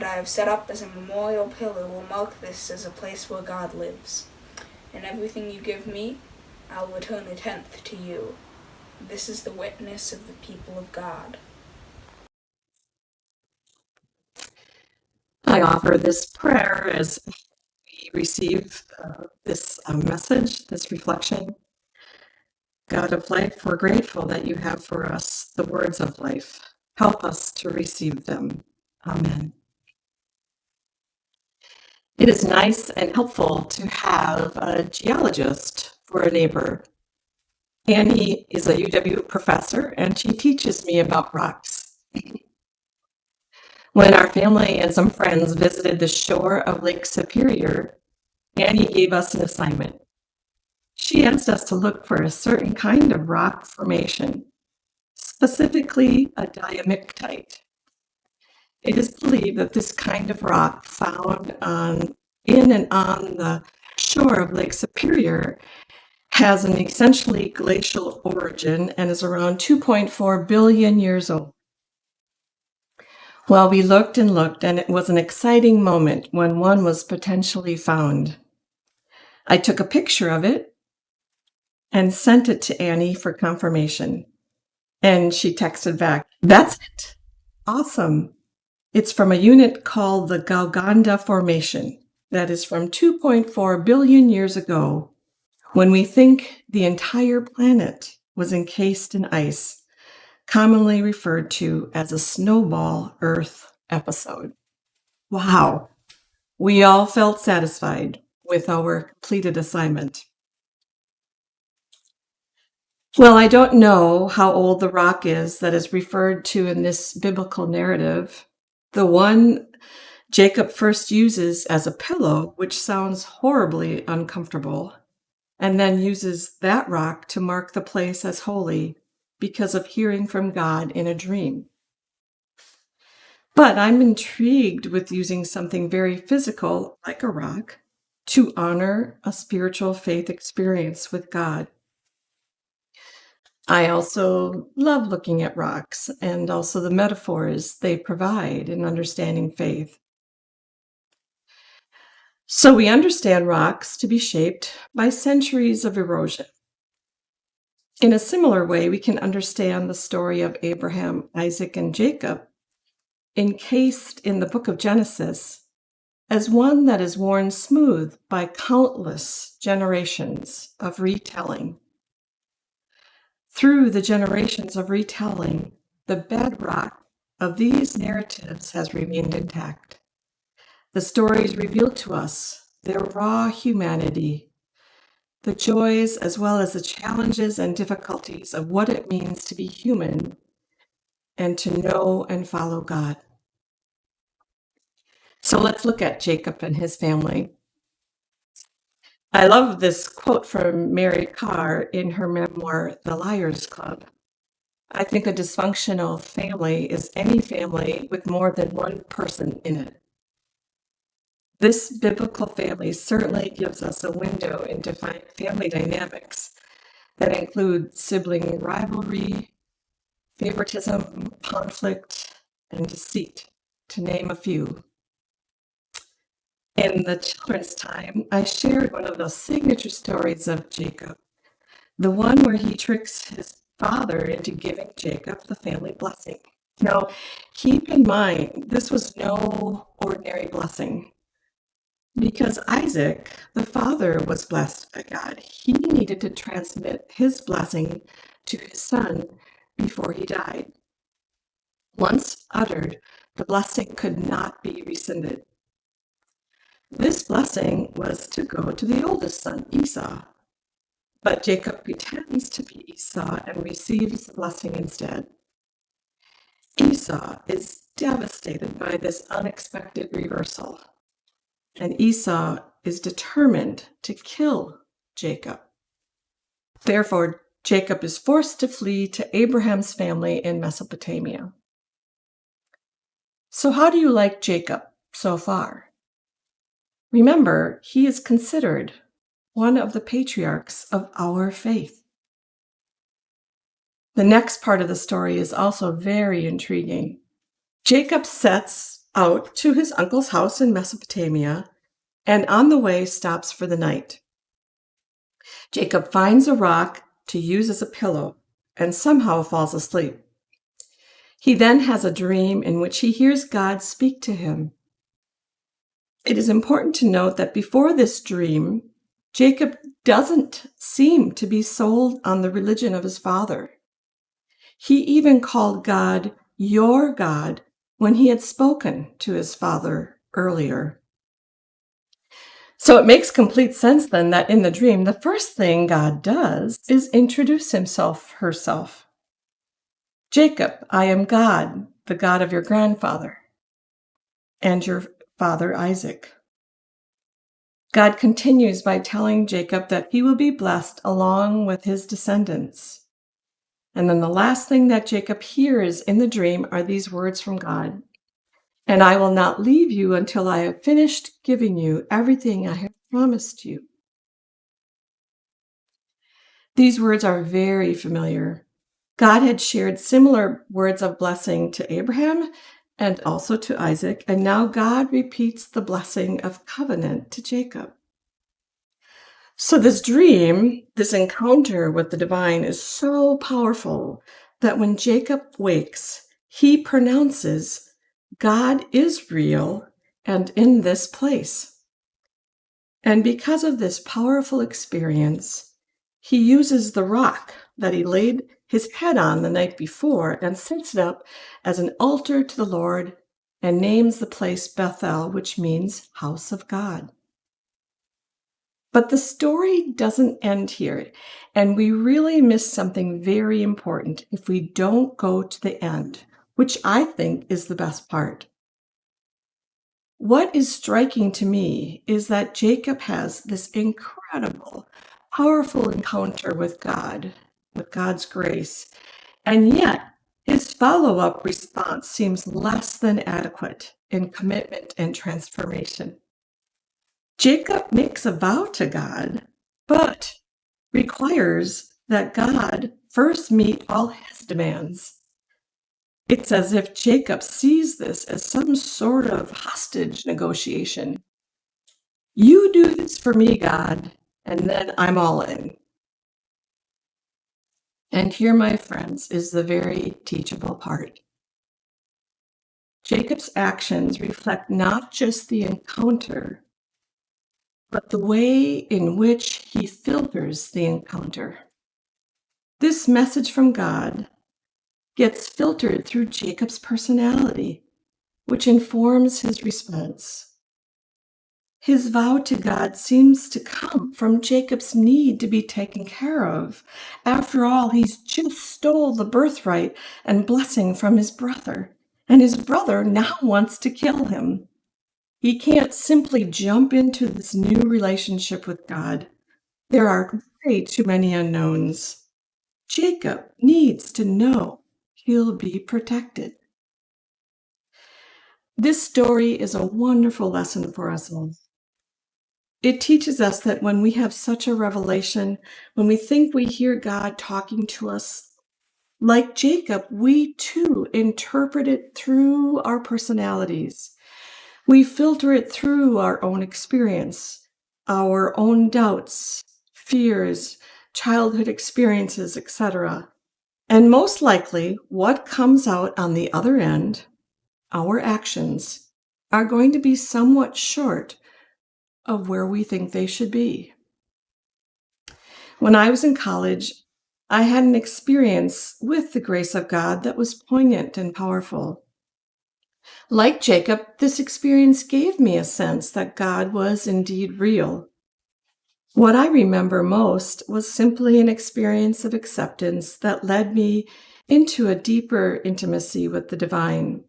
I have set up as a memorial pillar will mark this as a place where God lives. And everything you give me, I'll return a tenth to you. This is the witness of the people of God. I offer this prayer as we receive this message, this reflection. God of life, we're grateful that you have for us the words of life. Help us to receive them. Amen. It is nice and helpful to have a geologist for a neighbor. Annie is a UW professor, and she teaches me about rocks. When our family and some friends visited the shore of Lake Superior, Annie gave us an assignment. She asked us to look for a certain kind of rock formation, specifically a diamictite. It is believed that this kind of rock found in and on the shore of Lake Superior has an essentially glacial origin and is around 2.4 billion years old. Well, we looked and looked, and it was an exciting moment when one was potentially found. I took a picture of it and sent it to Annie for confirmation. And she texted back, "That's it. Awesome. It's from a unit called the Gauganda Formation that is from 2.4 billion years ago, when we think the entire planet was encased in ice, commonly referred to as a snowball Earth episode." Wow. We all felt satisfied with our completed assignment. Well, I don't know how old the rock is that is referred to in this biblical narrative. The one Jacob first uses as a pillow, which sounds horribly uncomfortable, and then uses that rock to mark the place as holy because of hearing from God in a dream. But I'm intrigued with using something very physical, like a rock, to honor a spiritual faith experience with God. I also love looking at rocks and also the metaphors they provide in understanding faith. So we understand rocks to be shaped by centuries of erosion. In a similar way, we can understand the story of Abraham, Isaac, and Jacob, encased in the book of Genesis, as one that is worn smooth by countless generations of retelling. Through the generations of retelling, the bedrock of these narratives has remained intact. The stories reveal to us their raw humanity, the joys as well as the challenges and difficulties of what it means to be human and to know and follow God. So let's look at Jacob and his family. I love this quote from Mary Karr in her memoir, The Liars Club. I think a dysfunctional family is any family with more than one person in it. This biblical family certainly gives us a window into family dynamics that include sibling rivalry, favoritism, conflict, and deceit, to name a few. In the children's time, I shared one of those signature stories of Jacob, the one where he tricks his father into giving Jacob the family blessing. Now, keep in mind, this was no ordinary blessing. Because Isaac, the father, was blessed by God, he needed to transmit his blessing to his son before he died. Once uttered, the blessing could not be rescinded. This blessing was to go to the oldest son, Esau. But Jacob pretends to be Esau and receives the blessing instead. Esau is devastated by this unexpected reversal, and Esau is determined to kill Jacob. Therefore, Jacob is forced to flee to Abraham's family in Mesopotamia. So how do you like Jacob so far? Remember, he is considered one of the patriarchs of our faith. The next part of the story is also very intriguing. Jacob sets out to his uncle's house in Mesopotamia, and on the way stops for the night. Jacob finds a rock to use as a pillow and somehow falls asleep. He then has a dream in which he hears God speak to him. It is important to note that before this dream, Jacob doesn't seem to be sold on the religion of his father. He even called God your God when he had spoken to his father earlier. So it makes complete sense then that in the dream, the first thing God does is introduce herself. Jacob, I am God, the God of your grandfather and your father Isaac. God continues by telling Jacob that he will be blessed along with his descendants. And then the last thing that Jacob hears in the dream are these words from God. And I will not leave you until I have finished giving you everything I have promised you. These words are very familiar. God had shared similar words of blessing to Abraham and also to Isaac, and now God repeats the blessing of covenant to Jacob. So this dream, this encounter with the divine is so powerful that when Jacob wakes, he pronounces, God is real and in this place. And because of this powerful experience, he uses the rock that he laid his head on the night before and sets it up as an altar to the Lord and names the place Bethel, which means house of God. But the story doesn't end here, and we really miss something very important if we don't go to the end, which I think is the best part. What is striking to me is that Jacob has this incredible, powerful encounter with God, with God's grace, and yet his follow-up response seems less than adequate in commitment and transformation. Jacob makes a vow to God, but requires that God first meet all his demands. It's as if Jacob sees this as some sort of hostage negotiation. You do this for me, God, and then I'm all in. And here, my friends, is the very teachable part. Jacob's actions reflect not just the encounter, but the way in which he filters the encounter. This message from God gets filtered through Jacob's personality, which informs his response. His vow to God seems to come from Jacob's need to be taken care of. After all, he's just stole the birthright and blessing from his brother, and his brother now wants to kill him. He can't simply jump into this new relationship with God. There are way too many unknowns. Jacob needs to know he'll be protected. This story is a wonderful lesson for us all. It teaches us that when we have such a revelation, when we think we hear God talking to us, like Jacob, we too interpret it through our personalities. We filter it through our own experience, our own doubts, fears, childhood experiences, etc. And most likely, what comes out on the other end, our actions, are going to be somewhat short of where we think they should be. When I was in college, I had an experience with the grace of God that was poignant and powerful. Like Jacob, this experience gave me a sense that God was indeed real. What I remember most was simply an experience of acceptance that led me into a deeper intimacy with the divine.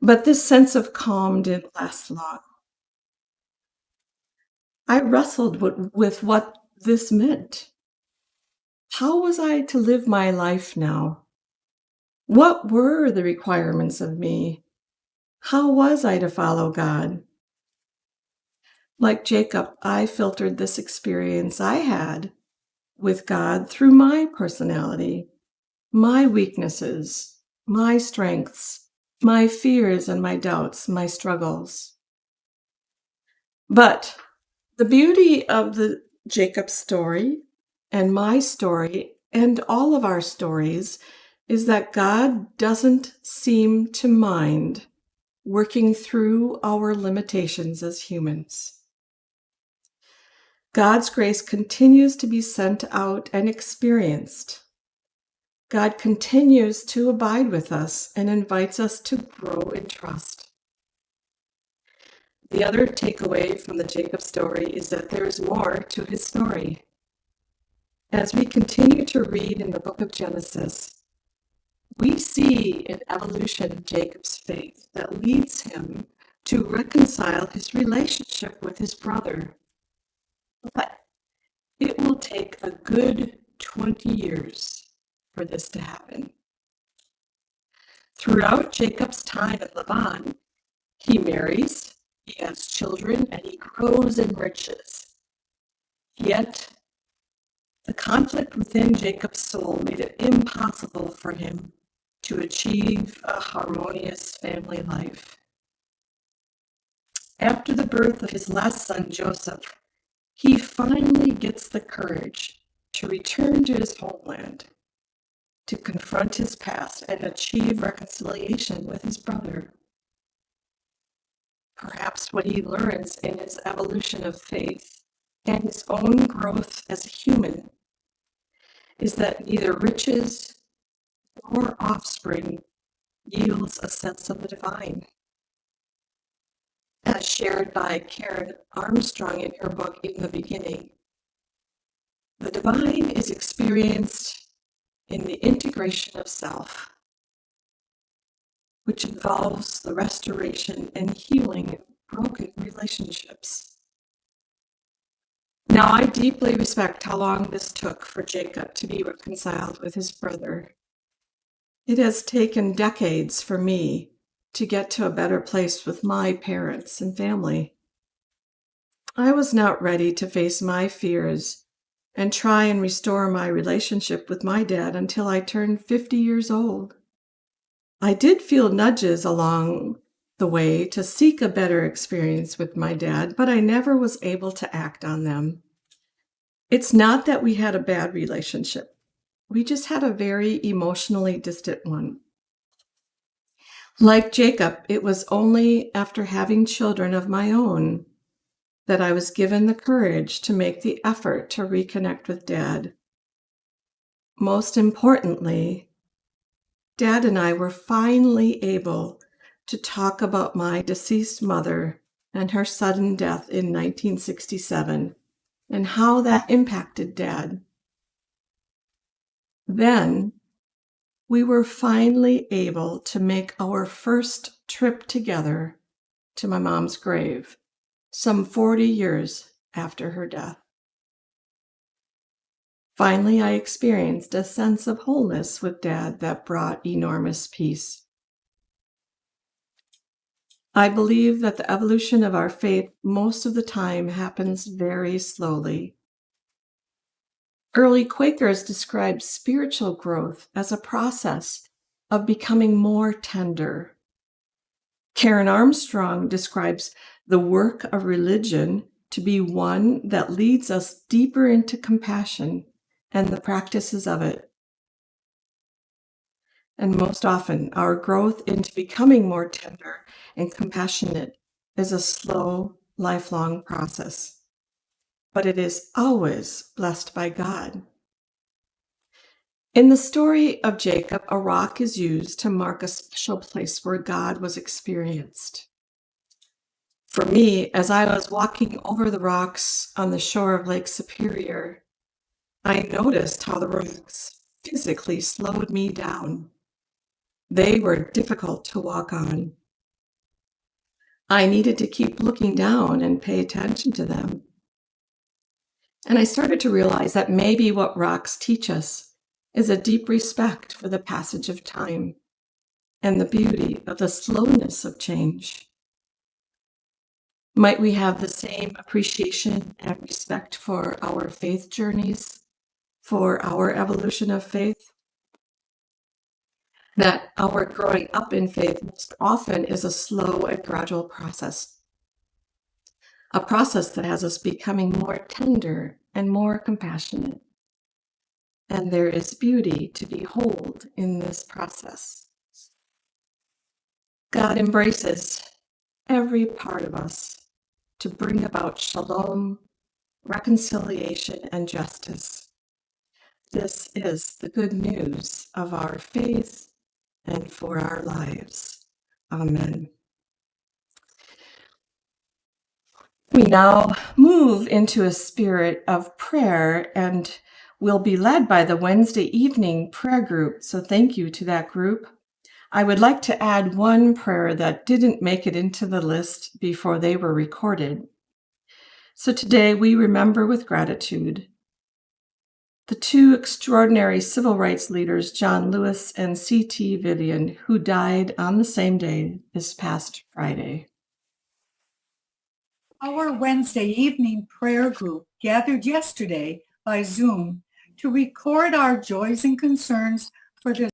But this sense of calm didn't last long. I wrestled with what this meant. How was I to live my life now? What were the requirements of me? How was I to follow God? Like Jacob, I filtered this experience I had with God through my personality, my weaknesses, my strengths, my fears and my doubts, my struggles. But the beauty of the Jacob story and my story and all of our stories is that God doesn't seem to mind working through our limitations as humans. God's grace continues to be sent out and experienced. God continues to abide with us and invites us to grow in trust. The other takeaway from the Jacob story is that there is more to his story. As we continue to read in the book of Genesis, we see an evolution of Jacob's faith that leads him to reconcile his relationship with his brother. But it will take a good 20 years for this to happen. Throughout Jacob's time at Laban, he marries, he has children, and he grows in riches. Yet, the conflict within Jacob's soul made it impossible for him to achieve a harmonious family life. After the birth of his last son, Joseph, he finally gets the courage to return to his homeland, to confront his past and achieve reconciliation with his brother. Perhaps what he learns in his evolution of faith and his own growth as a human is that neither riches nor offspring yields a sense of the divine. As shared by Karen Armstrong in her book, In the Beginning, the divine is experienced in the integration of self, which involves the restoration and healing of broken relationships. Now, I deeply respect how long this took for Jacob to be reconciled with his brother. It has taken decades for me to get to a better place with my parents and family. I was not ready to face my fears and try and restore my relationship with my dad until I turned 50 years old. I did feel nudges along the way to seek a better experience with my dad, but I never was able to act on them. It's not that we had a bad relationship. We just had a very emotionally distant one. Like Jacob, it was only after having children of my own that I was given the courage to make the effort to reconnect with Dad. Most importantly, Dad and I were finally able to talk about my deceased mother and her sudden death in 1967 and how that impacted Dad. Then we were finally able to make our first trip together to my mom's grave, some 40 years after her death. Finally, I experienced a sense of wholeness with Dad that brought enormous peace. I believe that the evolution of our faith most of the time happens very slowly. Early Quakers described spiritual growth as a process of becoming more tender. Karen Armstrong describes the work of religion to be one that leads us deeper into compassion and the practices of it. And most often, our growth into becoming more tender and compassionate is a slow, lifelong process. But it is always blessed by God. In the story of Jacob, a rock is used to mark a special place where God was experienced. For me, as I was walking over the rocks on the shore of Lake Superior, I noticed how the rocks physically slowed me down. They were difficult to walk on. I needed to keep looking down and pay attention to them. And I started to realize that maybe what rocks teach us is a deep respect for the passage of time and the beauty of the slowness of change. Might we have the same appreciation and respect for our faith journeys, for our evolution of faith? that our growing up in faith most often is a slow and gradual process, a process that has us becoming more tender and more compassionate. And there is beauty to behold in this process. God embraces every part of us to bring about shalom, reconciliation, and justice. This is the good news of our faith and for our lives. Amen. We now move into a spirit of prayer and will be led by the Wednesday evening prayer group. So thank you to that group. I would like to add one prayer that didn't make it into the list before they were recorded. So today we remember with gratitude the two extraordinary civil rights leaders, John Lewis and C.T. Vivian, who died on the same day this past Friday. Our Wednesday evening prayer group gathered yesterday by Zoom to record our joys and concerns for this